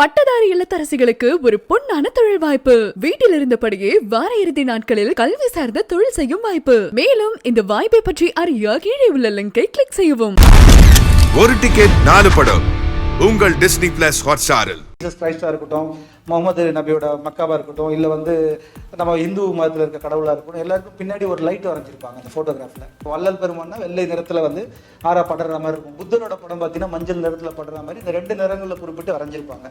பட்டதாரி இல்லத்தரசிகளுக்கு ஒரு பொன்னான தொழில் வாய்ப்பு. வீட்டில் இருந்தபடியே வார இறுதி நாட்களில் கல்வி சார்ந்த தொழில் செய்யும் வாய்ப்பு. மேலும் இந்த வாய்ப்பை பற்றி அறிய கீழே உள்ள லிங்கை கிளிக் செய்யவும். ஒரு டிக்கெட் 4 படம் உங்கள் டிஸ்னி பிளஸ் ஹாட்ஸ்டாரில். ஜீசஸ் கிரைஸ்டா இருக்கட்டும், முகமது நபியோட மக்காவா இருக்கட்டும், இல்லை வந்து நம்ம இந்து மதத்தில் இருக்க கடவுளாக இருக்கட்டும், எல்லாருக்கும் பின்னாடி ஒரு லைட் வரைஞ்சிருப்பாங்க அந்த ஃபோட்டோகிராஃபில். வள்ளல் பெருமான்னா வெள்ளை நிறத்தில் வந்து ஆறா படுற மாதிரி இருக்கும். புத்தரோட படம் பார்த்தீங்கன்னா மஞ்சள் நிறத்தில் படுற மாதிரி இந்த 2 நிறங்களில் குறிப்பிட்டு வரைஞ்சிருப்பாங்க.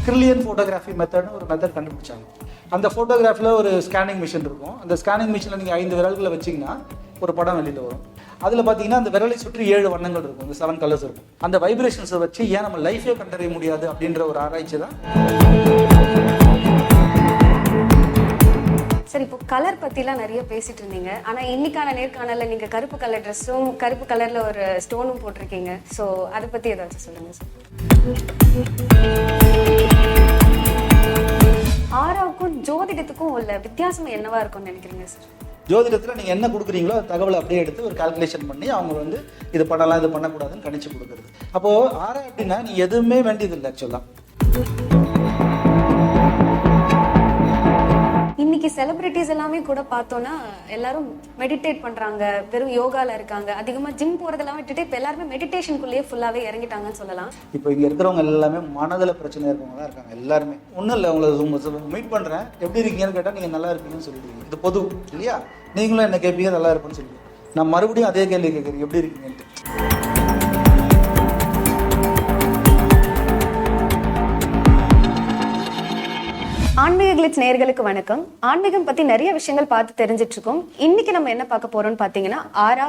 கிரில்லியன் ஃபோட்டோகிராஃபி மெத்தட்னு ஒரு மெத்தட் கண்டுபிடிச்சாங்க. அந்த ஃபோட்டோகிராஃபில் ஒரு ஸ்கேனிங் மிஷின் இருக்கும். அந்த ஸ்கேனிங் மிஷினில் நீங்கள் 5 விரல்களை வச்சிங்கன்னா ஒரு படம் வெளியில் வரும். அதில் பார்த்தீங்கன்னா அந்த விரலை சுற்றி 7 வண்ணங்கள் இருக்கும், இந்த 7 கலர்ஸ் இருக்கும். அந்த வைப்ரேஷன்ஸை வச்சு ஏன் நம்ம லைஃபே கண்டறிய முடியாது அப்படின்ற ஒரு ஆராய்ச்சி தான். சரி, இப்போ கலர் பற்றிலாம் நிறைய பேசிட்டு இருந்தீங்க. ஆனால் இன்னைக்கான நேர்காணலில் நீங்கள் கருப்பு கலர் ட்ரெஸ்ஸும் கருப்பு கலரில் ஒரு ஸ்டோனும் போட்டிருக்கீங்க. ஸோ அதை பற்றி ஏதாச்சும் சொல்லுங்கள் சார். ஆராவுக்கும் ஜோதிடத்துக்கும் உள்ள வித்தியாசம் என்னவா இருக்கும்னு நினைக்கிறீங்க சார்? ஜோதிடத்தில் நீங்கள் என்ன கொடுக்குறீங்களோ தகவலை அப்படியே எடுத்து ஒரு கால்குலேஷன் பண்ணி அவங்க வந்து இது பண்ணலாம் இது பண்ணக்கூடாதுன்னு கணிச்சு கொடுக்குறது. அப்போது ஆரா அப்படின்னா நீ எதுவுமே வேண்டியதில்லை. ஆக்சுவலாக இன்னைக்கு செலிபிரிட்டிஸ் எல்லாமே கூட பார்த்தோன்னா எல்லாரும் மெடிடேட் பண்றாங்க, வெறும் யோகால இருக்காங்க, அதிகமாக ஜிம் போறதெல்லாம் விட்டுட்டு இப்போ எல்லாருமே மெடிடேஷனுக்குள்ளேயே ஃபுல்லாகவே இறங்கிட்டாங்கன்னு சொல்லலாம். இப்போ இங்கே இருக்கிறவங்க எல்லாமே மனதில் பிரச்சனை இருக்கவங்க தான் இருக்காங்க. எல்லாருமே ஒன்றும் இல்லை, உங்களை மீட் பண்ணுறேன் எப்படி இருக்கீங்கன்னு கேட்டால் நீங்கள் நல்லா இருப்பீங்கன்னு சொல்லிடுவீங்க. இது பொது இல்லையா? நீங்களும் என்ன கேட்பீங்க, நல்லா இருப்பேன்னு சொல்லுவீங்க. நான் மறுபடியும் அதே கேள்வி கேட்குறேன், எப்படி இருக்கீங்கன்ட்டு. ஆன்மீக கிளிட்ஸ் நேயர்களுக்கு வணக்கம். ஆன்மீகம் பத்தி நிறைய விஷயங்கள் பார்த்து தெரிஞ்சிட்டு இருக்கோம். இன்னைக்கு நம்ம என்ன பார்க்க போறோம்னு பாத்தீங்கன்னா ஆரா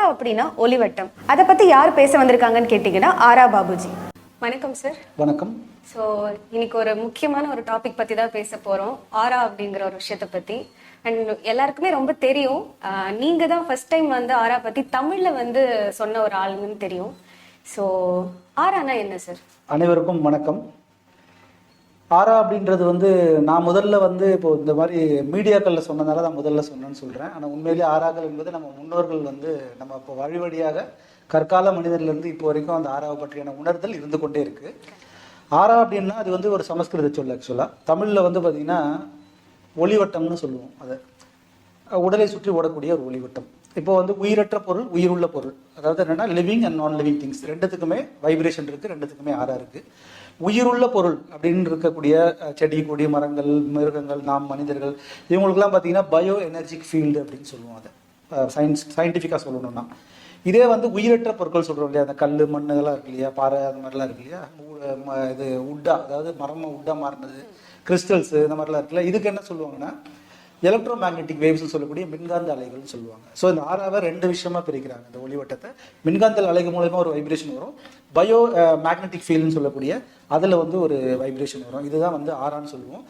அப்படின்னா ஒளிவட்டம். அதை பத்தி யார் பேச வந்திருக்காங்கன்னு கேட்டீங்கன்னா ஆரா பாபுஜி. வணக்கம் சார். வணக்கம். ஸோ இன்னைக்கு ஒரு முக்கியமான ஒரு டாபிக் பத்தி தான் பேச போறோம், ஆரா அப்படிங்கிற ஒரு விஷயத்தை பத்தி. அண்ட் எல்லாருக்குமே ரொம்ப தெரியும், நீங்க தான் ஃபர்ஸ்ட் டைம் வந்து ஆரா பத்தி தமிழ்ல வந்து சொன்ன ஒரு ஆளுங்கன்னு தெரியும். ஸோ ஆரானா என்ன சார்? அனைவருக்கும் வணக்கம். ஆரா அப்படின்றது வந்து நான் முதல்ல வந்து இப்போ இந்த மாதிரி மீடியாக்களில் சொன்னதால நான் முதல்ல சொன்னேன்னு சொல்கிறேன். ஆனால் உண்மையிலேயே ஆராக்கள் என்பது நம்ம முன்னோர்கள் வந்து நம்ம இப்போ வழி வழியாக கற்கால மனிதர்லேருந்து இப்போ வரைக்கும் அந்த ஆராவை பற்றியான உணர்தல் இருந்து கொண்டே இருக்குது. ஆரா அப்படின்னா அது வந்து ஒரு சமஸ்கிருத சொல். ஆக்சுவலாக தமிழில் வந்து பார்த்திங்கன்னா ஒளிவட்டம்னு சொல்லுவோம். அது உடலை சுற்றி ஓடக்கூடிய ஒரு ஒளிவட்டம். இப்போ வந்து உயிரற்ற பொருள், உயிருள்ள பொருள், அதாவது என்னென்னா லிவிங் அண்ட் நான் லிவிங் திங்ஸ் ரெண்டுத்துக்குமே வைப்ரேஷன் இருக்குது, ரெண்டுத்துக்குமே ஆரா இருக்குது. உயிருள்ள பொருள் அப்படின்னு இருக்கக்கூடிய செடி கொடி மரங்கள் மிருகங்கள் நாம் மனிதர்கள் இவங்களுக்குலாம் பார்த்தீங்கன்னா பயோ எனர்ஜிக் ஃபீல்டு அப்படின்னு சொல்லுவோம். அதை சயின்டிஃபிக்காக சொல்லணும்னா இதே வந்து உயிரற்ற பொருட்கள் சொல்கிறோம் இல்லையா, அந்த கல் மண் இதெல்லாம் இருக்கு இல்லையா, பாறை அது மாதிரிலாம் இருக்கு இல்லையா, இது உட்டா அதாவது மரமாக உட்டா மாறினது, கிறிஸ்டல்ஸு இந்த மாதிரிலாம் இருக்குல்ல, இதுக்கு என்ன சொல்லுவாங்கன்னா எலக்ட்ரோ மேக்னெட்டிக் வேவ்ஸ் சொல்லக்கூடிய மின்காந்த அலைகள்னு சொல்லுவாங்க. ஸோ இந்த ஆறாவை 2 விஷயமா பிரிக்கிறாங்க. இந்த ஒளிவட்டத்தை மின்காந்த அலைகள் மூலமா ஒரு வைப்ரேஷன் வரும், பயோ மேக்னெட்டிக் ஃபீல்டுன்னு சொல்லக்கூடிய அதில் வந்து ஒரு வைப்ரேஷன் வரும். இதுதான் வந்து ஆறான்னு சொல்லுவோம்.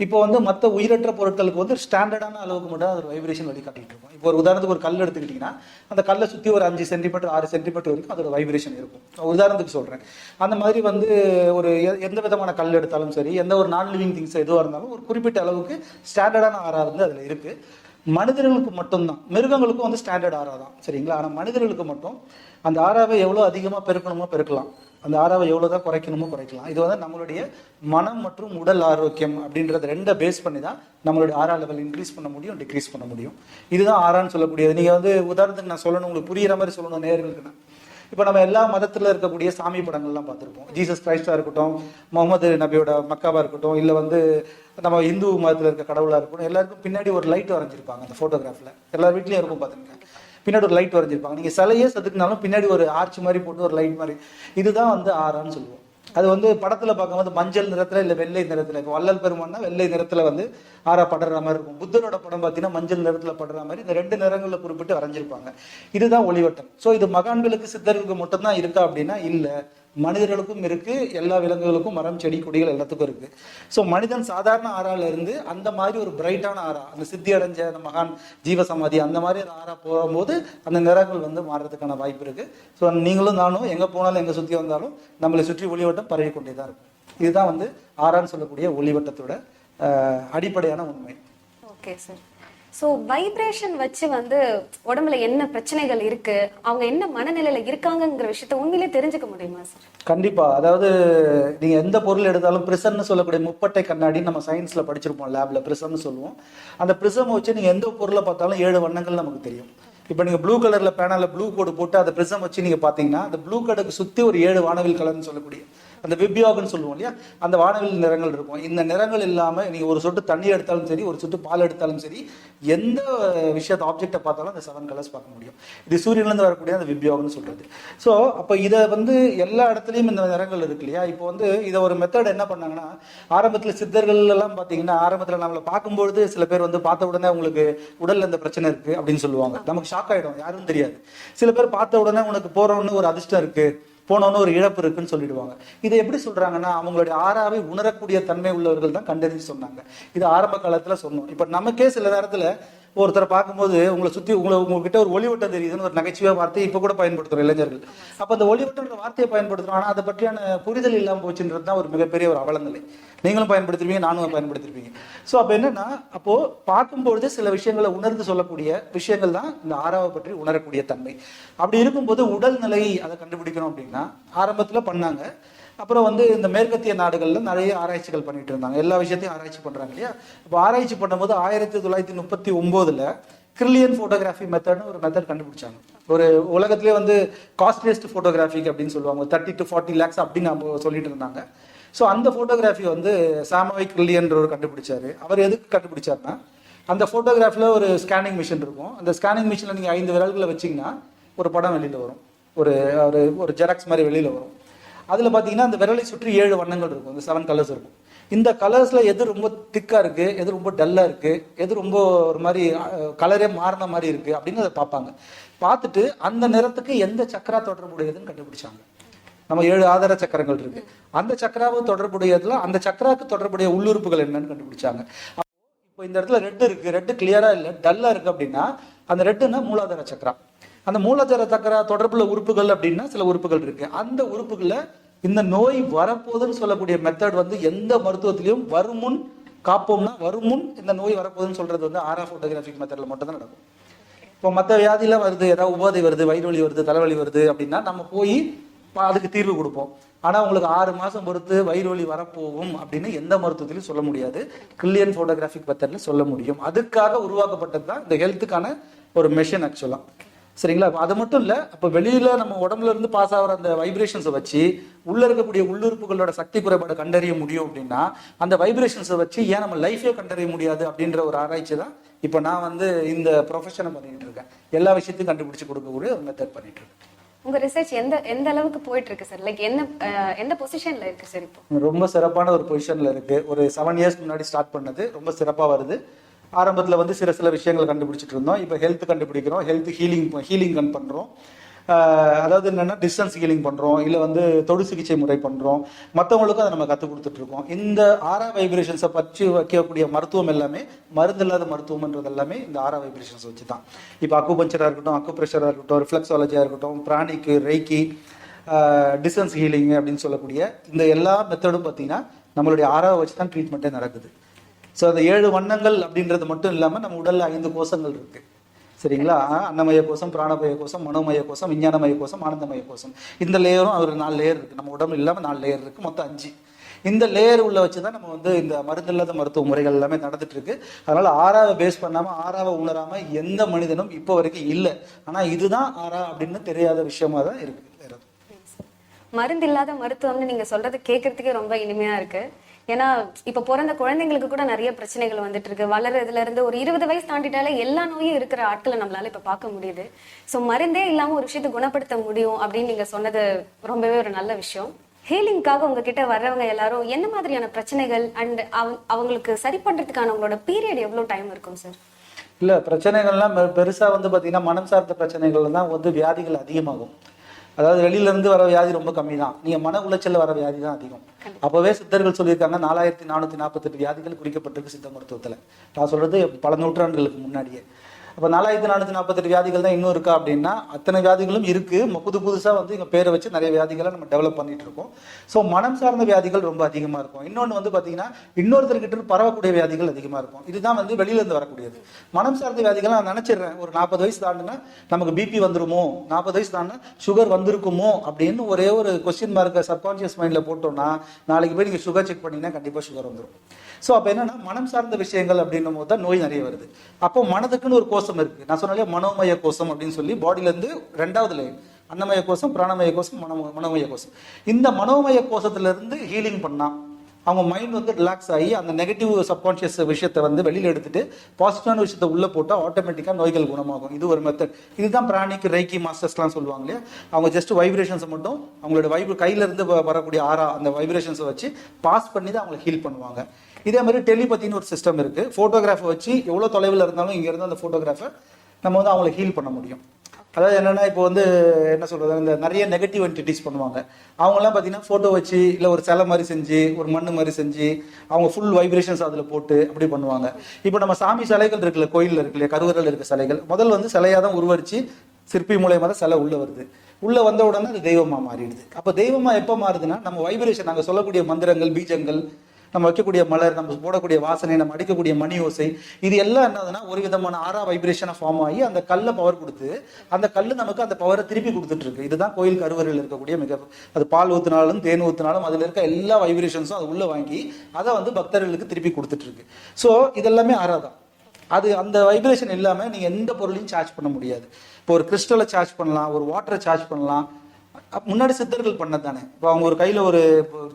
இப்போ வந்து மற்ற உயிரற்ற பொருட்களுக்கு வந்து ஸ்டாண்டர்டான அளவுக்கு மட்டும் ஒரு வைப்ரேஷன் வழிகாட்டிட்டு இருக்கும். இப்போ ஒரு உதாரணத்துக்கு ஒரு கல் எடுத்துக்கிட்டிங்கன்னா அந்த கல்லை சுற்றி ஒரு 5 சென்டிமீட்டர் 6 சென்டிமீட்டர் வரைக்கும் அதோட வைப்ரேஷன் இருக்கும். உதாரணத்துக்கு சொல்கிறேன். அந்த மாதிரி வந்து ஒரு எந்த விதமான கல் எடுத்தாலும் சரி, எந்த ஒரு நான் லிவிங் திங்ஸ் எதுவாக இருந்தாலும் ஒரு குறிப்பிட்ட அளவுக்கு ஸ்டாண்டர்டான ஆறா வந்து அதில் இருக்குது. மனிதர்களுக்கு மட்டும்தான், மிருகங்களுக்கும் வந்து ஸ்டாண்டர்ட் ஆறா தான், சரிங்களா? ஆனால் மனிதர்களுக்கு மட்டும் அந்த ஆறாவை எவ்வளோ அதிகமாக பெருக்கணுமோ பெருக்கலாம், அந்த ஆறாவை எவ்வளோ தான் குறைக்கணுமோ குறைக்கலாம். இது வந்து நம்மளுடைய மனம் மற்றும் உடல் ஆரோக்கியம் அப்படின்றத 2 பேஸ் பண்ணி தான் நம்மளுடைய ஆறா லெவல் இன்க்ரீஸ் பண்ண முடியும், டிக்ரீஸ் பண்ண முடியும். இதுதான் ஆறான்னு சொல்லக்கூடியது. நீங்கள் வந்து உதாரணத்துக்கு நான் சொல்லணும், உங்களுக்கு புரிகிற மாதிரி சொல்லணும் நேயர்களுக்குன்னா, இப்போ நம்ம எல்லா மதத்தில் இருக்கக்கூடிய சாமி படங்கள்லாம் பார்த்துருப்போம். ஜீசஸ் கிரைஸ்டா இருக்கட்டும், முகமது நபியோட மக்காவா இருக்கட்டும், இல்லை வந்து நம்ம இந்து மதத்தில் இருக்க கடவுளாக இருக்கட்டும், எல்லாருக்கும் பின்னாடி ஒரு லைட் வரைஞ்சிருப்பாங்க. அந்த ஃபோட்டோகிராஃபில் எல்லார் வீட்லேயும் இருக்கும் பார்த்துருங்க. பின்னாடி ஒரு லைட் வரைஞ்சிருப்பாங்க. நீங்கள் சிலையே செதுக்குனாலும் பின்னாடி ஒரு ஆர்ச் மாதிரி போட்டு ஒரு லைட் மாதிரி, இதுதான் வந்து ஆறான்னு சொல்லுவோம். அது வந்து படத்தில் பார்க்கும்போது மஞ்சள் நிறத்தில் இல்லை வெள்ளை நிறத்தில், இப்போ வள்ளல் பெருமான்னா வெள்ளை நிறத்தில் வந்து ஆறா படுற மாதிரி இருக்கும். புத்தரோட படம் பார்த்தீங்கன்னா மஞ்சள் நிறத்தில் படுற மாதிரி இந்த 2 நிறங்களில் குறிப்பிட்டு வரைஞ்சிருப்பாங்க. இதுதான் ஒளிவட்டம். ஸோ இது மகான்களுக்கு சித்தர்களுக்கு மட்டும்தான் இருக்கா அப்படின்னா இல்லை, மனிதர்களுக்கும் இருக்கு, எல்லா விலங்குகளுக்கும், மரம் செடி கொடிகள் எல்லாத்துக்கும் இருக்கு. ஸோ மனிதன் சாதாரண ஆறால இருந்து அந்த மாதிரி ஒரு பிரைட்டான ஆறா, அந்த சித்தி அடைஞ்ச அந்த மகான் ஜீவசமாதி அந்த மாதிரி ஆறா போகும்போது அந்த நிறங்கள் வந்து மாறுறதுக்கான வாய்ப்பு இருக்கு. ஸோ நீங்களும் நானும் எங்கே போனாலும் எங்கே சுற்றி வந்தாலும் நம்மளை சுற்றி ஒளிவட்டம் பரவி கொண்டே தான் இருக்கும். இதுதான் வந்து ஆறான்னு சொல்லக்கூடிய ஒளிவட்டத்தோட அடிப்படையான உண்மை. Okay sir. ஸோ வைப்ரேஷன் வச்சு வந்து உடம்புல என்ன பிரச்சனைகள் இருக்கு, அவங்க என்ன மனநிலையில இருக்காங்கங்கிற விஷயத்த உண்மையிலே தெரிஞ்சுக்க முடியுமா சார்? கண்டிப்பா. அதாவது நீங்க எந்த பொருள் எடுத்தாலும் பிரிசம்னு சொல்லக்கூடிய முப்பட்டை கண்ணாடி நம்ம சயின்ஸ்ல படிச்சிருப்போம், லேப்ல பிரிசம்னு சொல்லுவோம். அந்த பிரிசம் வச்சு நீங்க எந்த பொருளை பார்த்தாலும் 7 வண்ணங்கள் நமக்கு தெரியும். இப்போ நீங்க ப்ளூ கலர்ல பேனல்ல ப்ளூ கோடு போட்டு அந்த பிரிசம் வச்சு நீங்க பாத்தீங்கன்னா அந்த ப்ளூ கோடுக்கு சுத்தி ஒரு 7 வானவில் கலர்னு சொல்லக்கூடிய அந்த விப்யோகன்னு சொல்லுவோம் இல்லையா, அந்த வானவில் நிறங்கள் இருக்கும். இந்த நிறங்கள் இல்லாம நீங்க ஒரு சொட்டு தண்ணி எடுத்தாலும் சரி, ஒரு சொட்டு பால் எடுத்தாலும் சரி, எந்த விஷயத்தை ஆப்ஜெக்டை பார்த்தாலும் அந்த 7 கலர்ஸ் பார்க்க முடியும். இது சூரியன்லேருந்து வரக்கூடிய அந்த விப்யோகம்னு சொல்றது. ஸோ அப்போ இதை வந்து எல்லா இடத்துலையும் இந்த நிறங்கள் இருக்கு இல்லையா. இப்போ வந்து இதை ஒரு மெத்தட் என்ன பண்ணாங்கன்னா, ஆரம்பத்தில் சித்தர்கள் எல்லாம் பார்த்தீங்கன்னா ஆரம்பத்தில் நம்மளை பார்க்கும்பொழுது சில பேர் வந்து பார்த்த உடனே உங்களுக்கு உடல்ல இந்த பிரச்சனை இருக்கு அப்படின்னு சொல்லுவாங்க. நமக்கு ஷாக் ஆகிடும், யாரும் தெரியாது. சில பேர் பார்த்த உடனே உனக்கு போறவொன்னு ஒரு அதிர்ஷ்டம் இருக்கு, போனோன்னு ஒரு இழப்பு இருக்குன்னு சொல்லிடுவாங்க. இதை எப்படி சொல்றாங்கன்னா, அவங்களுடைய ஆறாவை உணரக்கூடிய தன்மை உள்ளவர்கள் தான் கண்டறிஞ்சு சொன்னாங்க. இது ஆரம்ப காலத்துல சொன்னோம். இப்ப நமக்கே சில நேரத்துல ஒருத்தரை பார்க்கும்போது உங்களை சுத்தி உங்ககிட்ட ஒரு ஒளிவட்டம் தெரியுதுன்னு ஒரு நகைச்சுவை வார்த்தையை இப்ப கூட பயன்படுத்துறோம் இளைஞர்கள். அப்ப அந்த ஒளிவட்டம்ன்ற வார்த்தையை பயன்படுத்துறோம், ஆனா அதை பற்றியான புரிதல் இல்லாம போச்சுன்றது தான் ஒரு மிகப்பெரிய ஒரு அவலநிலை. நீங்களும் பயன்படுத்திருப்பீங்க, நானும் பயன்படுத்திருப்பீங்க. ஸோ அப்போ என்னன்னா, அப்போ பார்க்கும்பொழுது சில விஷயங்களை உணர்ந்து சொல்லக்கூடிய விஷயங்கள் தான் இந்த ஆறாவை பற்றி உணரக்கூடிய தன்மை. அப்படி இருக்கும்போது உடல்நிலை அதை கண்டுபிடிக்கணும் அப்படின்னா ஆரம்பத்தில் பண்ணாங்க. அப்புறம் வந்து இந்த மேற்கத்திய நாடுகளில் நிறைய ஆராய்ச்சிகள் பண்ணிட்டு இருந்தாங்க, எல்லா விஷயத்தையும் ஆராய்ச்சி பண்றாங்க இல்லையா. இப்போ ஆராய்ச்சி பண்ணும்போது 1939 கிரில்லியன் போட்டோகிராஃபி மெத்தட்னு ஒரு மெத்தட் கண்டுபிடிச்சாங்க. ஒரு உலகத்திலே வந்து காஸ்ட்லியஸ்ட் போட்டோகிராஃபிக் அப்படின்னு சொல்லுவாங்க, 30 to 40 lakhs அப்படின்னு நம்ம சொல்லிட்டு இருந்தாங்க. ஸோ அந்த ஃபோட்டோகிராஃபி வந்து சாமுவேல் கிரில்லியன்றவர் கண்டுபிடிச்சாரு. அவர் எதுக்கு கண்டுபிடிச்சாருன்னா, அந்த ஃபோட்டோகிராஃபில் ஒரு ஸ்கேனிங் மிஷின் இருக்கும். அந்த ஸ்கேனிங் மிஷினில் நீங்கள் 5 விரல்களை வச்சிங்கன்னா ஒரு படம் வெளியில் வரும், ஒரு ஒரு ஜெராக்ஸ் மாதிரி வெளியில் வரும். அதில் பார்த்தீங்கன்னா அந்த விரலை சுற்றி 7 வண்ணங்கள் இருக்கும், இந்த 7 கலர்ஸ் இருக்கும். இந்த கலர்ஸில் எது ரொம்ப திக்காக இருக்குது, எது ரொம்ப டல்லாக இருக்குது, எது ரொம்ப ஒரு மாதிரி கலரே மாறின மாதிரி இருக்குது அப்படின்னு அதை பார்ப்பாங்க. பார்த்துட்டு அந்த நிறத்துக்கு எந்த சக்கரா தொடர்புடையதுன்னு கண்டுபிடிச்சாங்க. நம்ம 7 ஆதார சக்கரங்கள் இருக்கு, அந்த சக்கராவை தொடர்புடையதுல அந்த சக்கராவுக்கு தொடர்புடைய உள்ளுறுப்புகள் என்னன்னு கண்டுபிடிச்சாங்க. இப்போ இந்த இடத்துல ரெட் இருக்கு, ரெட் கிளியரா இல்லை, டல்லா இருக்கு அப்படின்னா அந்த ரெட்டுன்னா மூலாதார சக்கரா. அந்த மூலாதார சக்கரா தொடர்புள்ள உறுப்புகள் அப்படின்னா சில உறுப்புகள் இருக்கு. அந்த உறுப்புகள்ல இந்த நோய் வரப்போகுதுன்னு சொல்லக்கூடிய மெத்தட் வந்து எந்த மருத்துவத்திலையும் வருமுன் காப்போம்னா வருமுன் இந்த நோய் வரப்போகுதுன்னு சொல்றது வந்து ஆரா போட்டோகிராஃபிக் மெத்தட்ல மட்டும் தான் நடக்கும். இப்போ மற்ற வியாதிலாம் வருது, ஏதாவது உபாதை வருது, வயிறு வலி வருது, தலைவலி வருது அப்படின்னா நம்ம போய் அதுக்கு தீர்வு கொடுப்போம். ஆனா உங்களுக்கு 6 மாசம் பொறுத்து வயிறு வலி வரப்போகும் அப்படின்னு எந்த மருத்துவத்திலையும் சொல்ல முடியாது. கிரில்லியன் போட்டோகிராஃபிக் மெத்தட்ல சொல்ல முடியும். அதுக்காக உருவாக்கப்பட்டது தான் இந்த ஹெல்த்துக்கான ஒரு மெஷின் ஆக்சுவலா. சரிங்களா. அது மட்டும் இல்ல, அப்ப வெளியில நம்ம உடம்புல இருந்து பாஸ் ஆகிற அந்த வைப்ரேஷன்ஸை வச்சு உள்ள இருக்கக்கூடிய உள்ளுறுப்புகளோட சக்தி குறைபாடு கண்டறிய முடியும் அப்படின்னா அந்த வைப்ரேஷன்ஸை வச்சு ஏன் நம்ம லைஃபே கண்டறிய முடியாது அப்படின்ற ஒரு ஆராய்ச்சி தான் இப்ப நான் வந்து இந்த ப்ரொஃபஷனை பண்ணிட்டு இருக்கேன். எல்லா விஷயத்தையும் கண்டுபிடிச்சு கொடுக்கக்கூடிய ஒரு மெத்தட் பண்ணிட்டு இருக்கேன். உங்க ரிசர்ச் எந்த அளவுக்கு போயிட்டு இருக்கு சார்? லைக் எந்த பொசிஷன்ல இருக்கு சார் இப்போ? ரொம்ப சிறப்பான ஒரு பொசிஷன்ல இருக்கு. ஒரு 7 years முன்னாடி ஸ்டார்ட் பண்ணது, ரொம்ப சிறப்பா வருது. ஆரம்பத்தில் வந்து சில விஷயங்கள் கண்டுபிடிச்சிட்டு இருந்தோம். இப்போ ஹெல்த் கண்டுபிடிக்கிறோம், ஹெல்த் ஹீலிங் பண்றோம். அதாவது என்னன்னா டிஸ்டன்ஸ் ஹீலிங் பண்றோம், இல்லை வந்து தொடு சிகிச்சை முறை பண்றோம். மற்றவங்களுக்கும் அதை நம்ம கற்றுக் கொடுத்துட்டு இருக்கோம். இந்த ஆரா வைப்ரேஷன்ஸை பற்றி வைக்கக்கூடிய மருத்துவம் எல்லாமே மருந்து இல்லாத மருத்துவம்ன்றது எல்லாமே இந்த ஆரா வைப்ரேஷன்ஸ் வச்சு தான். இப்போ அக்குபஞ்சராக இருக்கட்டும், அக்குப்ரெஷராக இருக்கட்டும், ரிஃப்ளெக்ஸாலஜியாக இருக்கட்டும், பிராணிக்கு, ரெய்கி, டிஸ்டன்ஸ் ஹீலிங் அப்படின்னு சொல்லக்கூடிய இந்த எல்லா மெத்தடும் பார்த்தீங்கன்னா நம்மளுடைய ஆராவை வச்சு தான் ட்ரீட்மெண்ட்டே நடக்குது. ஸோ அந்த 7 வண்ணங்கள் அப்படின்றது மட்டும் இல்லாமல் நம்ம உடல்ல 5 கோஷங்கள் இருக்கு. சரிங்களா. அன்னமய கோஷம், பிராணமய கோஷம், மனோமய கோஷம், விஞ்ஞானமய கோஷம், ஆனந்தமய கோஷம். இந்த லேயரும் ஒரு 4 லேயர் இருக்கு. நம்ம உடம்பு இல்லாமல் 4 லேயர் இருக்கு, மொத்தம் 5. இந்த லேயர் உள்ள வச்சுதான் நம்ம வந்து இந்த மருந்து இல்லாத மருத்துவ முறைகள் எல்லாமே நடந்துட்டு இருக்கு. அதனால ஆறாவை பேஸ் பண்ணாம, ஆறாவை உணராம எந்த மனிதனும் இப்போ வரைக்கும் இல்லை. ஆனா இதுதான் ஆறா அப்படின்னு தெரியாத விஷயமா தான் இருக்கு. மருந்து இல்லாத மருத்துவம்னு நீங்க சொல்றது கேட்கறதுக்கே ரொம்ப இனிமையா இருக்கு. ஏன்னா இப்ப பிறந்த குழந்தைங்களுக்கு கூட நிறைய பிரச்சனைகள் வந்துட்டு இருக்கு. வளர்றதுல இருந்து ஒரு 20 வயசு தாண்டிட்டாலே எல்லா நோயும் இருக்கிற ஆட்களை நம்மளால இப்ப பார்க்க முடியுது. சோ மருந்தே இல்லாம ஒரு விஷயத்தை குணப்படுத்த முடியும் அப்படின்னு நீங்க சொன்னது ரொம்பவே ஒரு நல்ல விஷயம். ஹீலிங்காக உங்ககிட்ட வர்றவங்க எல்லாரும் என்ன மாதிரியான பிரச்சனைகள் அண்ட் அவங்களுக்கு சரி பண்றதுக்கான அவங்களோட பீரியட் எவ்வளவு டைம் இருக்கும் சார்? இல்ல, பிரச்சனைகள்லாம் பெருசா வந்து பாத்தீங்கன்னா மனம் சார்ந்த பிரச்சனைகள் தான் வந்து வியாதிகள் அதிகமாகும். அதாவது வெளியில இருந்து வர வியாதி ரொம்ப கம்மி தான், நீங்க மன உளைச்சல் வர வியாதி தான் அதிகம். அப்பவே சித்தர்கள் சொல்லியிருக்காங்க 4448 வியாதிகள் குறிக்கப்பட்டிருக்கு சித்த மருத்துவத்துல. நான் சொல்றது பல நூற்றாண்டுகளுக்கு முன்னாடியே. அப்போ 4448 வியாதிகள் தான் இன்னும் இருக்கா அப்படின்னா அத்தனை வியாதிகளும் இருக்கு. புதுசாக வந்து இங்கே பேரை வச்சு நிறைய வியாதிகளை நம்ம டெவலப் பண்ணிட்டு இருக்கோம். ஸோ மனம் சார்ந்த வியாதிகள் ரொம்ப அதிகமாக இருக்கும். இன்னொன்று வந்து பார்த்தீங்கன்னா இன்னொருத்தர்கிட்ட பரவக்கூடிய வியாதிகள் அதிகமாக இருக்கும். இதுதான் வந்து வெளியிலேருந்து வரக்கூடியது. மனம் சார்ந்த வியாதிகள் நான் நினச்சிடுறேன், ஒரு 40 வயசு தாண்டுனா நமக்கு பிபி வந்துருமோ, 40 வயசு தாண்டினா சுகர் வந்திருக்குமோ அப்படின்னு ஒரே ஒரு கொஸ்டின் மார்க்கை சப்கான்ஷியஸ் மைண்டில் போட்டோம்னா நாளைக்கு போய் நீங்கள் சுகர் செக் பண்ணிங்கன்னா கண்டிப்பாக சுகர் வந்துடும். ஸோ அப்போ என்னன்னா மனம் சார்ந்த விஷயங்கள் அப்படின்னும் போது தான் நோய் நிறைய வருது. அப்போ மனதுக்குன்னு ஒரு கோஷம் இருக்கு. நான் சொன்னாலே மனோமய கோஷம் அப்படின்னு சொல்லி பாடியிலேருந்து 2வது லேயர் அன்னமய கோஷம், பிராணமய கோஷம், மனோமய கோஷம். இந்த மனோமய கோஷத்திலிருந்து ஹீலிங் பண்ணா அவங்க மைண்ட் வந்து ரிலாக்ஸ் ஆகி அந்த நெகட்டிவ் சப்கான்ஷியஸ் விஷயத்தை வந்து வெளியில் எடுத்துட்டு பாசிட்டிவான விஷயத்தை உள்ளே போட்டால் ஆட்டோமேட்டிக்காக நோய்கள் குணமாகும். இது ஒரு மெத்தட். இதுதான் பிராணிக் ரைக்கி மாஸ்டர்ஸ்லாம் சொல்லுவாங்க இல்லையா, அவங்க ஜஸ்ட் வைப்ரேஷன்ஸை மட்டும் அவங்களோட கையிலேருந்து வரக்கூடிய ஆரா அந்த வைப்ரேஷன்ஸை வச்சு பாஸ் பண்ணி தான் அவங்களை ஹீல் பண்ணுவாங்க. இதே மாதிரி டெலிபத்தின்னு ஒரு சிஸ்டம் இருக்கு. ஃபோட்டோகிராஃபை வச்சு எவ்வளோ தொலைவில் இருந்தாலும் இங்கேருந்து அந்த ஃபோட்டோகிராஃபை நம்ம வந்து அவங்களை ஹீல் பண்ண முடியும். அதாவது என்னன்னா இப்போ வந்து என்ன சொல்றது, இந்த நிறைய நெகட்டிவ் என்டிட்டிஸ் பண்ணுவாங்க. அவங்கெல்லாம் பார்த்தீங்கன்னா ஃபோட்டோ வச்சு இல்லை ஒரு சிலை மாதிரி செஞ்சு ஒரு மண் மாதிரி செஞ்சு அவங்க ஃபுல் வைப்ரேஷன்ஸ் அதில் போட்டு அப்படி பண்ணுவாங்க. இப்போ நம்ம சாமி சிலைகள் இருக்குல்ல, கோயிலில் இருக்கு இல்லையா, கருவறையில் இருக்க சிலைகள் முதல் வந்து சிலையாக தான் உருவரிச்சு சிற்பி மூலயமா தான் சிலை உள்ளே வருது. உள்ளே வந்த உடனே அது தெய்வமாக மாறிடுது. அப்போ தெய்வமாக எப்போ மாறுதுன்னா நம்ம வைப்ரேஷன், நாங்கள் சொல்லக்கூடிய மந்திரங்கள், பீஜங்கள், நம்ம வைக்கக்கூடிய மலர், நம்ம போடக்கூடிய வாசனை, நம்ம அடிக்கக்கூடிய மணி ஓசை, இது எல்லாம் என்னதுன்னா ஒரு விதமான ஆறா வைப்ரேஷனை ஃபார்ம் ஆகி அந்த கல்லை பவர் கொடுத்து அந்த கல் நமக்கு அந்த பவரை திருப்பி கொடுத்துட்டு இருக்கு. இதுதான் கோயில் கருவறையில் இருக்கக்கூடிய அது பால் ஊற்றினாலும் தேன் ஊற்றினாலும் அதில் இருக்க எல்லா வைப்ரேஷன்ஸும் அது உள்ள வாங்கி அதை வந்து பக்தர்களுக்கு திருப்பி கொடுத்துட்டு இருக்கு. ஸோ இதெல்லாமே ஆறா தான். அது அந்த வைப்ரேஷன் இல்லாமல் நீங்கள் எந்த பொருளையும் சார்ஜ் பண்ண முடியாது. இப்போ ஒரு கிறிஸ்டலை சார்ஜ் பண்ணலாம், ஒரு வாட்டரை சார்ஜ் பண்ணலாம். முன்னாடி சித்தர்கள் பண்ணது தானே. இப்போ அவங்க ஒரு கையில் ஒரு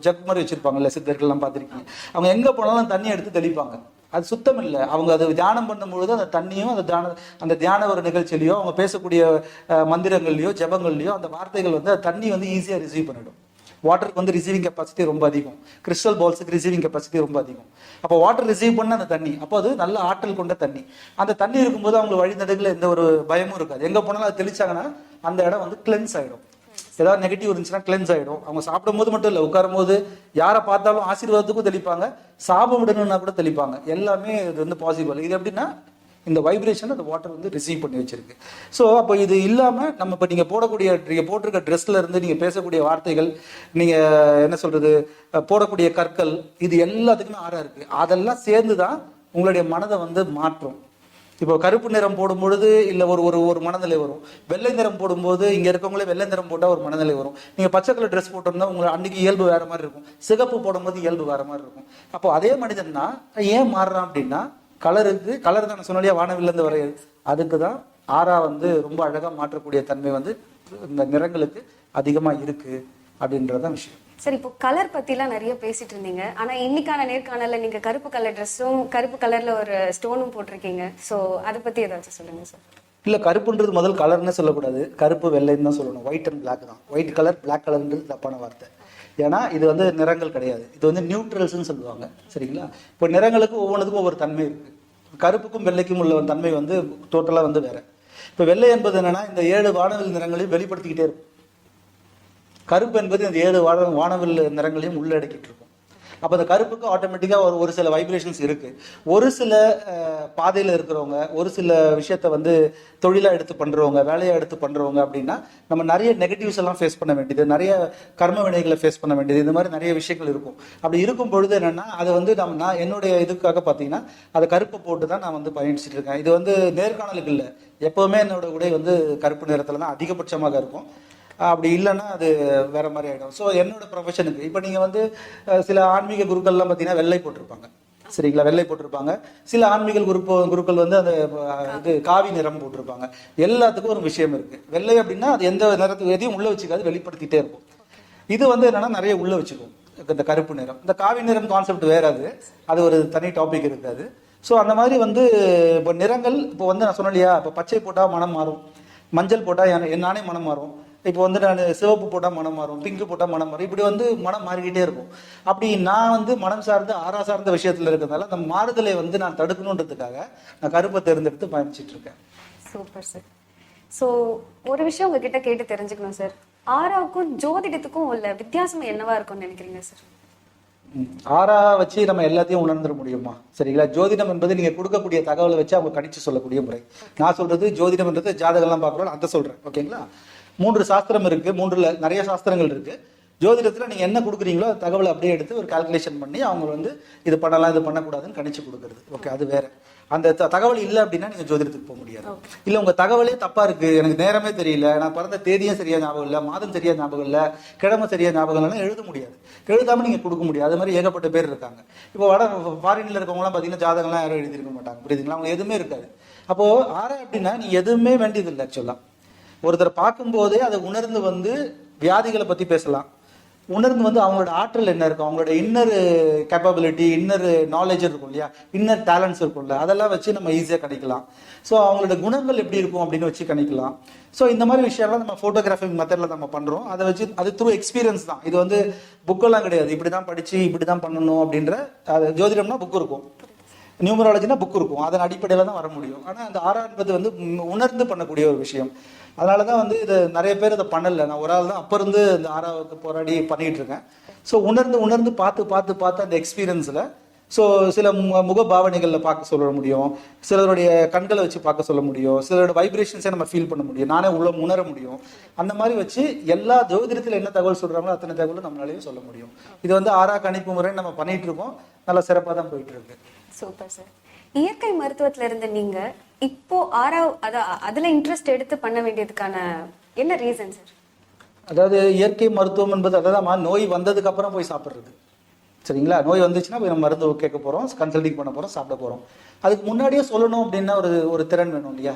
ஜக் மாதிரி வச்சிருப்பாங்கல்ல, சித்தர்கள்லாம் பார்த்துருக்கீங்க. அவங்க எங்கே போனாலும் தண்ணி எடுத்து தெளிப்பாங்க. அது சுத்தம் இல்லை. அவங்க அது தியானம் பண்ணும்பொழுது அந்த தண்ணியும் அந்த தியான ஒரு நிகழ்ச்சியிலையோ அவங்க பேசக்கூடிய மந்திரங்கள்லையோ ஜபங்கள்லையோ அந்த வார்த்தைகள் வந்து தண்ணி வந்து ஈஸியாக ரிசீவ் பண்ணிடும். வாட்டருக்கு வந்து ரிசீவிங் கெப்பாசிட்டி ரொம்ப அதிகம், கிறிஸ்டல் பால்ஸுக்கு ரிசீவிங் கெப்பாசிட்டி ரொம்ப அதிகம். அப்போ வாட்டர் ரிசீவ் பண்ண அந்த தண்ணி, அப்போ அது நல்ல ஆற்றல் கொண்ட தண்ணி. அந்த தண்ணி இருக்கும்போது அவங்க வழிநடுகளில் எந்த ஒரு பயமும் இருக்காது. எங்கே போனாலும் அது தெளிச்சாங்கன்னா அந்த இடம் வந்து கிளென்ஸ் ஆகிடும். ஏதாவது நெகட்டிவ் இருந்துச்சுன்னா கிளென்ஸ் ஆகிடும். அவங்க சாப்பிடும் போது மட்டும் இல்லை, உட்காரும் போது யாரை பார்த்தாலும் ஆசீர்வாதத்துக்கும் தெளிப்பாங்க, சாபம் விடணும்னா கூட தெளிப்பாங்க. எல்லாமே இது வந்து பாசிபிள். இது எப்படின்னா இந்த வைப்ரேஷன் அந்த வாட்டர் வந்து ரிசீவ் பண்ணி வச்சிருக்கு. ஸோ அப்போ இது இல்லாமல் நம்ம இப்போ நீங்கள் போட்டிருக்க ட்ரெஸ்ல இருந்து நீங்கள் பேசக்கூடிய வார்த்தைகள், நீங்கள் என்ன சொல்றது, போடக்கூடிய கற்கள், இது எல்லாத்துக்குமே ஆறா இருக்கு. அதெல்லாம் சேர்ந்து தான் உங்களுடைய மனதை வந்து மாற்றும். இப்போ கருப்பு நிறம் போடும் பொழுது இல்லை ஒரு மனநிலை வரும். வெள்ளை நிறம் போடும்போது இங்கே இருக்கவங்களே வெள்ளை நிறம் போட்டால் ஒரு மனநிலை வரும். நீங்கள் பச்சை கலர் ட்ரெஸ் போட்டோம்னா உங்களுக்கு அன்னைக்கு இயல்பு வேற மாதிரி இருக்கும். சிகப்பு போடும்போது இயல்பு வேற மாதிரி இருக்கும். அப்போ அதே மனிதன் தான் ஏன் மாறுறான் அப்படின்னா கலர் தான் சொன்னாலியா வானவில்லேருந்து வரையாது. அதுக்கு தான் ஆறா வந்து ரொம்ப அழகாக மாற்றக்கூடிய தன்மை வந்து இந்த நிறங்களுக்கு அதிகமாக இருக்கு அப்படின்றதான் விஷயம். சார், இப்போ கலர் பத்திலாம் நிறைய பேசிட்டு இருந்தீங்க. ஆனா இன்னைக்கான நேர்காணல நீங்க கருப்பு கலர் ட்ரெஸ்ஸும் கருப்பு கலர்ல ஒரு ஸ்டோனும் போட்டிருக்கீங்க. ஸோ அதை பத்தி ஏதாச்சும் சொல்லுங்க சார். இல்லை, கருப்புன்றது முதல் கலர்னு சொல்லக்கூடாது, கருப்பு வெள்ளைன்னு தான் சொல்லணும். ஒயிட் அண்ட் பிளாக் தான். ஒயிட் கலர் பிளாக் கலர்ன்றது தப்பான வார்த்தை. ஏன்னா இது வந்து நிறங்கள் கிடையாது, இது வந்து நியூட்ரல்ஸ்ன்னு சொல்லுவாங்க. சரிங்களா? இப்போ நிறங்களுக்கு ஒவ்வொன்றுக்கும் ஒவ்வொரு தன்மை இருக்கு. கருப்புக்கும் வெள்ளைக்கும் உள்ள தன்மை வந்து டோட்டலாக வந்து வேற. இப்போ வெள்ளை என்பது என்னன்னா இந்த 7 வானவில் நிறங்களையும் வெளிப்படுத்திக்கிட்டே இருக்கும். கருப்பு என்பது இந்த 7 வானவில் நிறங்களையும் உள்ளடக்கிட்டு இருக்கும். அப்போ அந்த கருப்புக்கு ஆட்டோமேட்டிக்காக ஒரு சில வைப்ரேஷன்ஸ் இருக்கு. ஒரு சில பாதையில் இருக்கிறவங்க, ஒரு சில விஷயத்த வந்து தொழிலாக எடுத்து பண்றவங்க, வேலையாக எடுத்து பண்றவங்க அப்படின்னா நம்ம நிறைய நெகட்டிவ்ஸ் எல்லாம் ஃபேஸ் பண்ண வேண்டியது, நிறைய கர்ம வினைகளை ஃபேஸ் பண்ண வேண்டியது, இந்த மாதிரி நிறைய விஷயங்கள் இருக்கும். அப்படி இருக்கும் பொழுது என்னன்னா அதை வந்து நான் என்னுடைய இதுக்காக பார்த்தீங்கன்னா அதை கருப்பை போட்டு தான் நான் வந்து பயணிச்சுட்டு இருக்கேன். இது வந்து நேர்காணலுக்கு இல்லை, எப்பவுமே என்னோட உடை வந்து கருப்பு நிறத்துல தான் அதிகபட்சமாக இருக்கும். அப்படி இல்லைன்னா அது வேற மாதிரி ஆகிடும். ஸோ என்னோட ப்ரொஃபஷனுக்கு இப்போ நீங்கள் வந்து சில ஆன்மீக குருக்கள்லாம் பார்த்தீங்கன்னா வெள்ளை போட்டிருப்பாங்க. சரிங்களா? வெள்ளை போட்டிருப்பாங்க. சில ஆன்மீக குருக்கள் வந்து அந்த இது காவி நிறம் போட்டிருப்பாங்க. எல்லாத்துக்கும் ஒரு விஷயம் இருக்கு. வெள்ளை அப்படின்னா அது எந்த நிறத்துக்கு எதையும் உள்ள வச்சுக்காது, வெளிப்படுத்திட்டே இருக்கும். இது வந்து என்னன்னா நிறைய உள்ள வச்சுக்கும் இந்த கருப்பு நிறம். இந்த காவி நிறம் கான்செப்ட் வேற, அது ஒரு தனி டாபிக் இருக்காது. ஸோ அந்த மாதிரி வந்து இப்போ நிறங்கள் இப்போ வந்து நான் சொன்னேன் இல்லையா, இப்போ பச்சை போட்டால் மனம் மாறும், மஞ்சள் போட்டால் நானே மனம் மாறும், இப்போ வந்து நான் சிவப்பு போட்டால் மனம் மாறும், பிங்கு போட்டால் மனம் மாறும், இப்படி வந்து மனம் மாறிக்கிட்டே இருக்கும். அப்படி நான் வந்து மனம் சார்ந்து ஆறா சார்ந்த விஷயத்துல இருக்கிறதுனால அந்த மாறுதலை வந்து நான் தடுக்கணுன்றதுக்காக நான் கருப்பை தேர்ந்தெடுத்து பயணிச்சுட்டு இருக்கேன். Super sir. ஸோ ஒரு விஷயம் உங்ககிட்ட கேட்டு தெரிஞ்சுக்கணும் சார், ஆறாவுக்கும் ஜோதிடத்துக்கும் உள்ள வித்தியாசம் என்னவா இருக்கும்னு நினைக்கிறீங்க சார்? ஆறா வச்சு நம்ம எல்லாத்தையும் உணர்ந்துட முடியுமா? சரிங்களா? ஜோதிடம் என்பது நீங்க கொடுக்கக்கூடிய தகவலை வச்சு அவங்க கணிச்சு சொல்லக்கூடிய முறை. நான் சொல்றது ஜோதிடம்ன்றது ஜாதகம்லாம் பார்க்குறோம், அதை சொல்றேன். ஓகேங்களா? 3 சாஸ்திரம் இருக்கு, 3ல நிறைய சாஸ்திரங்கள் இருக்கு. ஜோதிடத்துல நீங்க என்ன கொடுக்குறீங்களோ அந்த தகவலை அப்படியே எடுத்து ஒரு கால்குலேஷன் பண்ணி அவங்க வந்து இது பண்ணலாம் இது பண்ணக்கூடாதுன்னு கணிச்சு கொடுக்கறது. ஓகே, அது வேற. அந்த தகவல் இல்லை அப்படின்னா நீங்க ஜோதிடத்துக்கு போக முடியாது. இல்ல உங்க தகவலே தப்பா இருக்கு, எனக்கு நேரமே தெரியல, நான் பிறந்த தேதியும் சரியா ஞாபகம் இல்லை, மாதம் சரியா ஞாபகம் இல்லை, கிழமை சரியா ஞாபகம் இல்லைன்னா எழுத முடியாது. எழுதாம நீங்க கொடுக்க முடியாது. அது மாதிரி ஏகப்பட்ட பேர் இருக்காங்க. இப்போ ஃபாரின்ல இருக்கவங்கலாம் பாத்தீங்கன்னா ஜாதகம்லாம் யாரும் எழுதிருக்க மாட்டாங்க. புரியுதுங்களா? அவங்க எதுவுமே இருக்காது. அப்போ ஆறா அப்படின்னா நீங்க எதுவுமே வேண்டியது இல்லை. ஆக்சுவலா ஒருத்தரை பார்க்கும்போதே அதை உணர்ந்து வந்து வியாதிகளை பத்தி பேசலாம். உணர்ந்து வந்து அவங்களோட ஆற்றல் என்ன இருக்கும், அவங்களோட இன்னர் கேப்பபிலிட்டி, இன்னர் நாலேஜ் இருக்கும் இல்லையா, இன்னர் டேலண்ட்ஸ் இருக்கும்ல, அதெல்லாம் வச்சு நம்ம ஈஸியாக கணிக்கலாம். ஸோ அவங்களோட குணங்கள் எப்படி இருக்கும் அப்படின்னு வச்சு கணிக்கலாம். ஸோ இந்த மாதிரி விஷயம்லாம் நம்ம ஃபோட்டோகிராஃபிக் மெத்தடில் நம்ம பண்ணுறோம். அதை வச்சு அது த்ரூ எக்ஸ்பீரியன்ஸ் தான். இது வந்து புக்கெல்லாம் கிடையாது, இப்படி தான் படித்து இப்படி தான் பண்ணணும் அப்படின்ற. அது ஜோதிடம்னா புக் இருக்கும், நியூமராலஜினா புக் இருக்கும், அதன் அடிப்படையில் தான் வர முடியும். ஆனால் அந்த ஆறா என்பது வந்து உணர்ந்து பண்ணக்கூடிய ஒரு விஷயம். அதனால தான் வந்து இது நிறைய பேர் இதை பண்ணலை. நான் ஒரு ஆள் தான் அப்போ இருந்து இந்த ஆறாவுக்கு போராடி பண்ணிகிட்டு இருக்கேன். ஸோ உணர்ந்து பார்த்து அந்த எக்ஸ்பீரியன்ஸில் ஸோ சில முக பாவனைகளில் பார்க்க சொல்ல முடியும், சிலருடைய கண்களை வச்சு பார்க்க சொல்ல முடியும், சிலரோட வைப்ரேஷன்ஸை நம்ம ஃபீல் பண்ண முடியும், நானே உணர முடியும். அந்த மாதிரி வச்சு எல்லா ஜோதிடத்தில் என்ன தகவல் சொல்கிறாங்களோ அத்தனை தகவலும் நம்மளாலேயும் சொல்ல முடியும். இது வந்து ஆறா கணிப்பு முறை நம்ம பண்ணிட்டு இருக்கோம். நல்லா சிறப்பாக தான் போயிட்டு இருக்கு. Super sir. இயற்கை மருத்துவத்துல இருந்து நீங்க இப்போ அதுல இன்ட்ரெஸ்ட் எடுத்து பண்ண வேண்டியதுக்கான என்ன ரீசன் சார்? அதாவது இயற்கை மருத்துவம் என்பது அதான் நோய் வந்ததுக்கு அப்புறம் போய் சாப்பிட்றது. சரிங்களா? நோய் வந்துச்சுன்னா போய் நம்ம மருந்து கேட்க போறோம், கன்சல்டிங் பண்ண போறோம், சாப்பிட போறோம். அதுக்கு முன்னாடியே சொல்லணும் அப்படின்னா ஒரு திறன் வேணும் இல்லையா?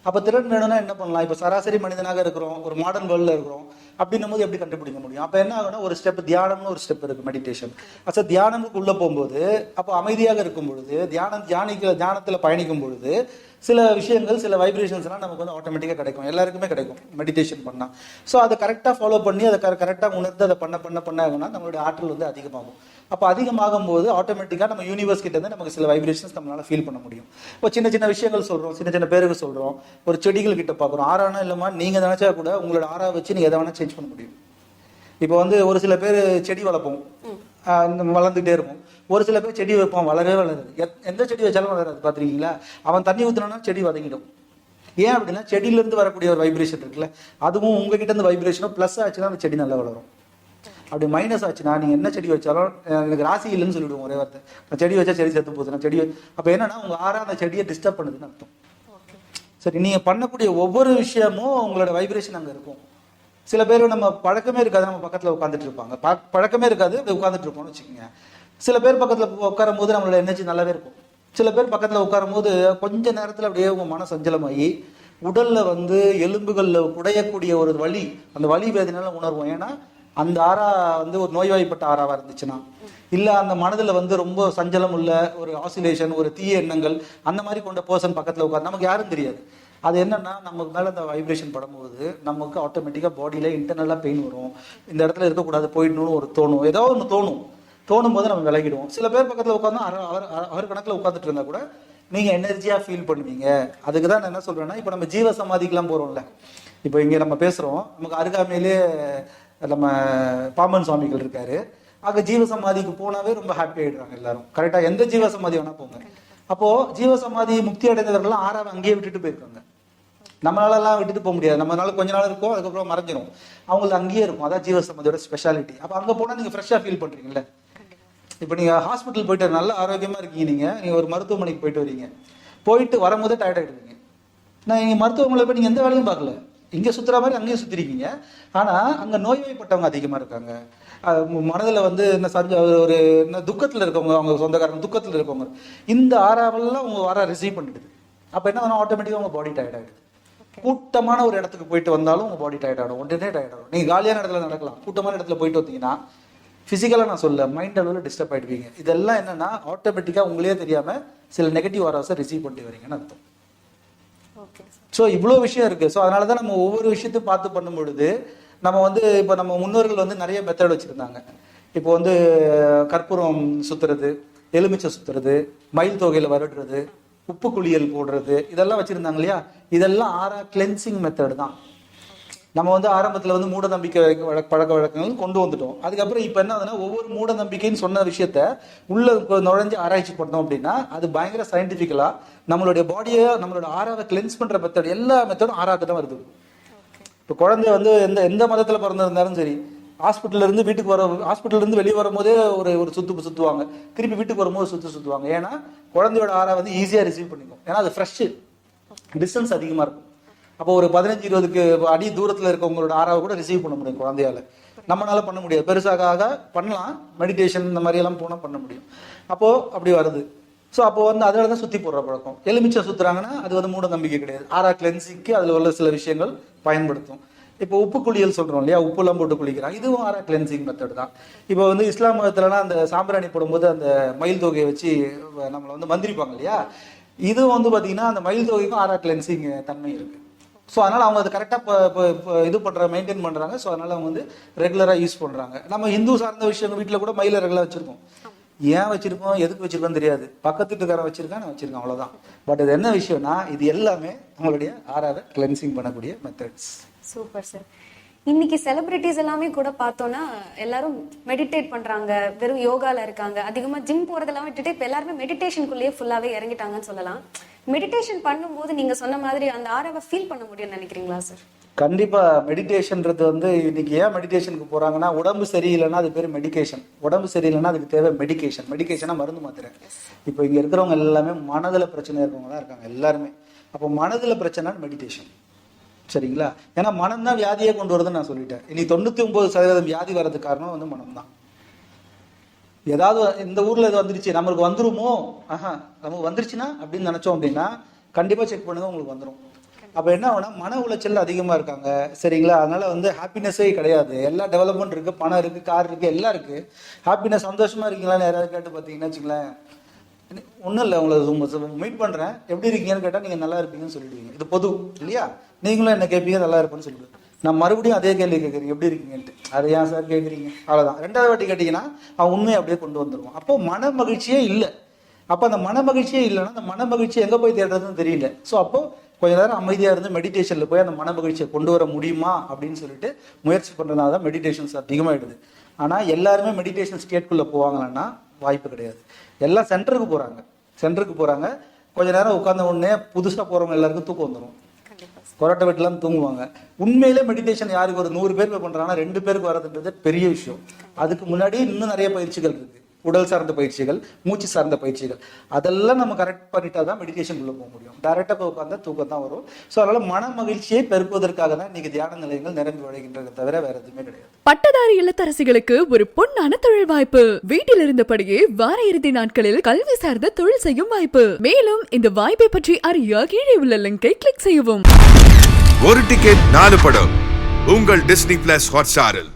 அப்போ திறன் வேணும்னா என்ன பண்ணலாம்? இப்போ சராசரி மனிதனாக இருக்கிறோம், ஒரு மாடர்ன் வேர்ல்டில் இருக்கிறோம் அப்படின்னும் போது எப்படி கண்டுபிடிக்க முடியும்? அப்போ என்ன ஆகுனா ஒரு ஸ்டெப் தியானம்னு ஒரு ஸ்டெப் இருக்கு, மெடிடேஷன். தியானமுக்கு உள்ள போகும்போது அப்போ அமைதியாக இருக்கும் பொழுது தியானத்தில் பயணிக்கும் பொழுது சில விஷயங்கள், சில வைப்ரேஷன்ஸ்லாம் நமக்கு வந்து ஆட்டோமேட்டிக்காக கிடைக்கும். எல்லாருக்குமே கிடைக்கும் மெடிடேஷன் பண்ணால். ஸோ அதை கரெக்டாக ஃபாலோ பண்ணி அதை கரெக்டாக உணர்ந்து அதை பண்ண ஆகுனா நம்மளுடைய ஆற்றல் வந்து அதிகமாகும். அப்போ அதிகமாகும் போது ஆட்டோமேட்டிக்காக நம்ம யூனிவர்ஸ் கிட்ட இருந்து நமக்கு சில வைப்ரேஷன்ஸ் நம்மளால ஃபீல் பண்ண முடியும். இப்போ சின்ன விஷயங்கள் சொல்கிறோம், சின்ன பேருக்கு சொல்கிறோம், ஒரு செடிகள் கிட்ட பார்க்குறோம். ஆறானா இல்லைமா நீங்கள் நினச்சா கூட உங்களோட ஆறா வச்சு நீங்கள் எதை வேணால் சேஞ்ச் பண்ண முடியும். இப்போ வந்து ஒரு சில பேர் செடி வளர்ப்போம், வளர்ந்துகிட்டே இருக்கும். ஒரு சில பேர் செடி வைப்போம், வளரவே வளருது. எந்த செடி வச்சாலும் வளராது. பார்த்துருக்கீங்களா? அவன் தண்ணி ஊற்றினா செடி வதங்கிடும். ஏன் அப்படின்னா செடியிலேருந்து வரக்கூடிய ஒரு வைப்ரேஷன் இருக்குல்ல, அதுவும் உங்ககிட்ட இருந்து வைப்ரேஷனும் ப்ளஸ் ஆச்சுன்னா அந்த செடி நல்லா வளரும். அப்படி மைனஸ் ஆச்சுன்னா நீங்கள் என்ன செடி வச்சாலும் எனக்கு ராசி இல்லைன்னு சொல்லிவிடுவோம் ஒரே வார்த்தை. நான் செடி வச்சா செடி செத்து போகுது, நான் செடி. அப்போ என்னன்னா உங்கள் ஆறா அந்த செடியை டிஸ்டர்ப் பண்ணுதுன்னு அர்த்தம். சரி, நீங்கள் பண்ணக்கூடிய ஒவ்வொரு விஷயமும் உங்களோட வைப்ரேஷன் அங்கே இருக்கும். சில பேர் நம்ம பழக்கமே இருக்காது, நம்ம பக்கத்தில் உட்காந்துட்டு இருப்பாங்க, பழக்கமே இருக்காது, அப்படி உட்காந்துட்டு இருப்போம்னு வச்சுக்கோங்க. சில பேர் பக்கத்தில் உட்காரும் போது நம்மளோட எனர்ஜி நல்லாவே இருக்கும். சில பேர் பக்கத்தில் உட்காரும் போது கொஞ்ச நேரத்தில் அப்படியே உங்கள் மன சஞ்சலமாகி உடல்ல வந்து எலும்புகளில் குடையக்கூடிய ஒரு வலி, அந்த வலி வேதனையில உணர்வோம். ஏன்னா அந்த ஆறா வந்து ஒரு நோய்வாய்ப்பட்ட ஆறாவா இருந்துச்சுன்னா, இல்லை அந்த மனதில் வந்து ரொம்ப சஞ்சலம் உள்ள ஒரு ஆசிலேஷன், ஒரு தீய எண்ணங்கள் அந்த மாதிரி கொண்ட பர்சன் பக்கத்தில் உட்காந்து நமக்கு யாரும் தெரியாது. அது என்னன்னா நமக்கு மேலே அந்த வைப்ரேஷன் படும்போது நமக்கு ஆட்டோமேட்டிக்காக பாடியில இன்டர்னலாக பெயின் வரும். இந்த இடத்துல இருக்கக்கூடாது, போயிடணும்னு ஒரு தோணும், ஏதோ ஒன்று தோணும் போது நம்ம விலகிடுவோம். சில பேர் பக்கத்தில் உட்காந்து அவர் கணக்கில் உட்காந்துட்டு இருந்தா கூட நீங்கள் எனர்ஜியாக ஃபீல் பண்ணுவீங்க. அதுக்கு தான் நான் என்ன சொல்கிறேன்னா, இப்போ நம்ம ஜீவ சமாதிக்கெலாம் போகிறோம்ல, இப்போ இங்கே நம்ம பேசுகிறோம், நமக்கு அருகாமையிலே நம்ம பாம்பன் சுவாமிகள் இருக்காரு. அங்கே ஜீவ சமாதிக்கு போனாவே ரொம்ப ஹாப்பி ஆகிடுறாங்க எல்லாரும். கரெக்டாக எந்த ஜீவ சமாதி வேணா போங்க. அப்போது ஜீவ சமாதி முக்தி அடைந்தவர்கள்லாம் ஆறாவை அங்கேயே விட்டுட்டு போயிருக்காங்க. நம்மளாலலாம் விட்டுட்டு போக முடியாது. நம்மளால கொஞ்ச நாள் இருக்கும், அதுக்கப்புறம் மறைஞ்சிரும். அவங்களுக்கு அங்கேயே இருக்கும். அதான் ஜீவ சமாதியோட ஸ்பெஷாலிட்டி. அப்போ அங்கே போனால் நீங்கள் ஃப்ரெஷ்ஷாக ஃபீல் பண்ணுறீங்களே. இப்போ நீங்கள் ஹாஸ்பிட்டல் போயிட்டு நல்ல ஆரோக்கியமாக இருக்கீங்க, நீங்கள் ஒரு மருத்துவமனைக்கு போயிட்டு வரீங்க, போயிட்டு வரும்போதே டயர்ட் ஆகிடுவீங்க. நான் இங்கே மருத்துவமனையில் போய் நீங்கள் எந்த வேலையும் பார்க்கல, இங்கே சுற்றுற மாதிரி அங்கேயும் சுற்றிருக்கீங்க. ஆனால் அங்கே நோய்வாய்ப்பட்டவங்க அதிகமாக இருக்காங்க. மனதில் வந்து என்ன ஒரு என்ன துக்கத்தில் இருக்கவங்க, அவங்க சொந்தக்காரங்க துக்கத்தில் இருக்கவங்க, இந்த ஆறாவெல்லாம் உங்கள் வர ரிசீவ் பண்ணிடுது. அப்போ என்ன பண்ணணும், ஆட்டோமேட்டிக்காக உங்கள் பாடி டயர்ட் ஆகிடுது. கூட்டமான ஒரு இடத்துக்கு போயிட்டு வந்தாலும் உங்கள் பாடி டயர்ட் ஆகிடும், உடனே டயர்ட் ஆகிடும். நீங்கள் காலியான இடத்துல நடக்கலாம், கூட்டமான இடத்துல போயிட்டு வந்தீங்கன்னா ஃபிசிக்கலாக நான் சொல்ல மைண்ட் அளவில் டிஸ்டர்ப் ஆகிடுவீங்க. இதெல்லாம் என்னன்னா ஆட்டோமேட்டிக்காக உங்களே தெரியாமல் சில நெகட்டிவ் ஆராஸை ரிசீவ் பண்ணிட்டு வரீங்கன்னு அர்த்தம். ஸோ இவ்வளோ விஷயம் இருக்குது. ஸோ அதனால தான் நம்ம ஒவ்வொரு விஷயத்தையும் பார்த்து பண்ணும் பொழுது நம்ம வந்து இப்போ நம்ம முன்னோர்கள் வந்து நிறைய மெத்தட் வச்சுருந்தாங்க. இப்போ வந்து கற்பூரம் சுற்றுறது, எலுமிச்சை சுற்றுறது, மயில் தொகையில் வருடுறது, உப்பு குளியல் போடுறது, இதெல்லாம் வச்சுருந்தாங்க இல்லையா. இதெல்லாம் ஆறா கிளென்சிங் மெத்தட் தான். நம்ம வந்து ஆரம்பத்தில் வந்து மூட நம்பிக்கை பழக்க வழக்கங்கள் கொண்டு வந்துட்டோம். அதுக்கப்புறம் இப்போ என்ன ஆகுதுன்னா ஒவ்வொரு மூட நம்பிக்கைன்னு சொன்ன விஷயத்த உள்ள நுழைஞ்சு ஆராய்ச்சி பண்ணோம் அப்படின்னா அது பயங்கர சயின்டிஃபிக்கலா நம்மளுடைய பாடியை நம்மளோட ஆறாவை கிளென்ஸ் பண்ற மெத்தட் எல்லா மெத்தடும் ஆறாக்கு தான் வருது. இப்போ குழந்தை வந்து எந்த மதத்தில் பிறந்திருந்தாலும் சரி, ஹாஸ்பிட்டல்ல இருந்து வீட்டுக்கு ஹாஸ்பிட்டல்ல இருந்து வெளியே வரும்போதே ஒரு சுத்துவாங்க, திருப்பி வீட்டுக்கு வரும்போது சுத்துவாங்க. ஏன்னா குழந்தையோட ஆறா வந்து ஈஸியா ரிசீவ் பண்ணிக்கும். ஏன்னா அது ஃப்ரெஷ், டிஸ்டன்ஸ் அதிகமா இருக்கும். அப்போ ஒரு 15-20 அடி தூரத்துல இருக்கவங்களோட ஆறாவை கூட ரிசீவ் பண்ண முடியும் குழந்தையால. நம்மளால பண்ண முடியாது, பெருசாக பண்ணலாம், மெடிடேஷன் இந்த மாதிரி எல்லாம் போனா பண்ண முடியும். அப்போ அப்படி வருது. ஸோ அப்போ வந்து அதில் தான் சுற்றி போடுற பழக்கம். எலுமிச்சை சுற்றுறாங்கன்னா அது வந்து மூட நம்பிக்கை கிடையாது. ஆறா கிளென்சிங்க்கு அதில் உள்ள சில விஷயங்கள் பயன்படுத்தும். இப்போ உப்பு குளியல் சொல்கிறோம் இல்லையா, உப்புலாம் போட்டு குளிக்கிறாங்க, இதுவும் ஆறா கிளென்சிங் மெத்தட் தான். இப்போ வந்து இஸ்லாம் மதத்துலலாம் அந்த சாம்பிராணி போடும்போது அந்த மயில் தொகையை வச்சு நம்மளை வந்து மந்திரிப்பாங்க இல்லையா, இதுவும் வந்து பார்த்தீங்கன்னா அந்த மயில் தொகைக்கும் ஆறா கிளென்சிங் தன்மை இருக்குது. ஸோ அதனால் அவங்க அதை கரெக்டாக இது மெயின்டைன் பண்ணுறாங்க. ஸோ அதனால் அவங்க வந்து ரெகுலராக யூஸ் பண்ணுறாங்க. நம்ம ஹிந்து சார்ந்த விஷயங்கள் வீட்டில் கூட மயிலை ரெகுலராக வச்சுருக்கோம். ஏன் வச்சிருக்கோம், எதுக்கு வச்சிருக்கோம் தெரியாது, பக்கத்து வீட்டுக்காரன் வச்சிருக்கான், நான் வச்சிருக்கேன், அவ்வளோதான். பட் இது என்ன விஷயம்னா இது எல்லாமே நம்மளுடைய ஆறாவை கிளென்சிங் பண்ணக்கூடிய மெத்தட்ஸ். Super sir. இன்னைக்கு செலிபிரிட்டிஸ் எல்லாமே கூட பார்த்தோம்னா எல்லாரும் மெடிடேட் பண்றாங்க, வெறும் யோகால இருக்காங்க, அதிகமா ஜிம் போறதெல்லாம் விட்டுட்டு இப்ப எல்லாருமே மெடிடேஷனுக்குள்ளேயே ஃபுல்லாவே இறங்கிட்டாங்கன்னு சொல்லலாம். மெடிடேஷன் பண்ணும்போது நீங்க சொன்ன மாதிரி அந்த ஆறாவை ஃபீல் பண்ண முடியும்னு நினைக்கிறீங்களா சார்? கண்டிப்பா. மெடிடேஷன்றது வந்து இன்னைக்கு ஏன் மெடிடேஷனுக்கு போறாங்கன்னா, உடம்பு சரியில்லைன்னா அது பேர் மெடிகேஷன், உடம்பு சரியில்லைன்னா அதுக்கு தேவை மெடிகேஷன். மெடிகேஷனா மருந்து மாத்திரை. இப்போ இங்க இருக்கிறவங்க எல்லாமே மனதில் பிரச்சனை இருக்கவங்க தான் இருக்காங்க எல்லாருமே. அப்போ மனதில் பிரச்சனை மெடிடேஷன், சரிங்களா? ஏன்னா மனம் தான் வியாதியே கொண்டு வருதுன்னு நான் சொல்லிட்டேன். இனி 99% வியாதி வர்றதுக்கு காரணம் வந்து மனம் தான். ஏதாவது இந்த ஊர்ல இது வந்துருச்சு, நம்மளுக்கு வந்துருமோ, நமக்கு வந்துருச்சுன்னா அப்படின்னு நினைச்சோம் அப்படின்னா கண்டிப்பா செக் பண்ணுங்க, உங்களுக்கு வந்துடும். அப்போ என்ன ஆகுனா மன உளைச்சல் அதிகமாக இருக்காங்க, சரிங்களா? அதனால வந்து ஹாப்பினஸே கிடையாது. எல்லா டெவலப்மெண்ட் இருக்குது, பணம் இருக்குது, கார் இருக்குது, எல்லாம் இருக்குது. ஹாப்பினஸ் சந்தோஷமாக இருக்கீங்களான்னு யாராவது கேட்டு பார்த்தீங்கன்னா வச்சுங்களேன், ஒன்றும் இல்லை, உங்களை மீட் பண்ணுறேன், எப்படி இருக்கீங்கன்னு கேட்டால் நீங்கள் நல்லா இருப்பீங்கன்னு சொல்லிடுவீங்க. இது பொது இல்லையா? நீங்களும் என்ன கேட்பீங்க, நல்லா இருப்பேன்னு சொல்லிடுவேன். நான் மறுபடியும் அதே கேள்வி கேட்குறீங்க, எப்படி இருக்கீங்கன்ட்டு. அதை ஏன் சார் கேட்குறீங்க, அவ்வளோதான். ரெண்டாவது வாட்டி கேட்டிங்கன்னா அவன் உண்மையை அப்படியே கொண்டு வந்துடுவான். அப்போ மன மகிழ்ச்சியே இல்லை. அப்போ அந்த மன மகிழ்ச்சியே இல்லைன்னா அந்த மன மகிழ்ச்சி எங்கே போய் தேடுறதுன்னு தெரியல. ஸோ அப்போ கொஞ்ச நேரம் அமைதியாக இருந்து மெடிடேஷனில் போய் அந்த மன மகிழ்ச்சியை கொண்டு வர முடியுமா அப்படின்னு சொல்லிட்டு முயற்சி பண்ணுறதுனால தான் மெடிடேஷன்ஸ் அதிகமாகிடுது. ஆனால் எல்லாருமே மெடிடேஷன் ஸ்டேட்குள்ளே போவாங்களான்னா வாய்ப்பு கிடையாது. எல்லாம் சென்டருக்கு போகிறாங்க. கொஞ்ச நேரம் உட்கார்ந்த உடனே புதுசாக போகிறவங்க எல்லாருக்கும் தூக்கம் வந்துடும். கொரோட்டை வீட்டுலாம் தூங்குவாங்க. உண்மையிலே மெடிடேஷன் யாருக்கு ஒரு 100 பேர் பண்ணுறாங்கன்னா 2 பேருக்கு வரதுன்றது பெரிய விஷயம். அதுக்கு முன்னாடி இன்னும் நிறைய பயிற்சிகள் இருக்குது, உடல் சார்ந்த பயிற்சிகள், மூச்சு சார்ந்த பயிற்சிகள். அதெல்லாம் நம்ம கரெக்ட் பண்ணிட்டா தான் மெடிடேஷனுக்குள்ள போக முடியும். டைரக்டாக போய் உட்காந்தா தூக்கம் தான் வரும். ஸோ அதனால மன மகிழ்ச்சியை பெருக்குவதற்காக தான் இன்னைக்கு தியான நிலையங்கள் நிரம்பி வழிகின்றதை தவிர வேற எதுவுமே கிடையாது. பட்டதாரி இல்லத்தரசிகளுக்கு ஒரு பொன்னான தொழில் வாய்ப்பு. வீட்டில் இருந்தபடியே வார இறுதி நாட்களில் கல்வி சார்ந்த தொழில் செய்யும் வாய்ப்பு. மேலும் இந்த வாய்ப்பை பற்றி அறிய கீழே உள்ள லிங்கை கிளிக் செய்யவும். ஒரு டிக்கெட் 4 படம் உங்கள் டிஸ்னி பிளஸ் ஹாட்ஸ்டாரில்.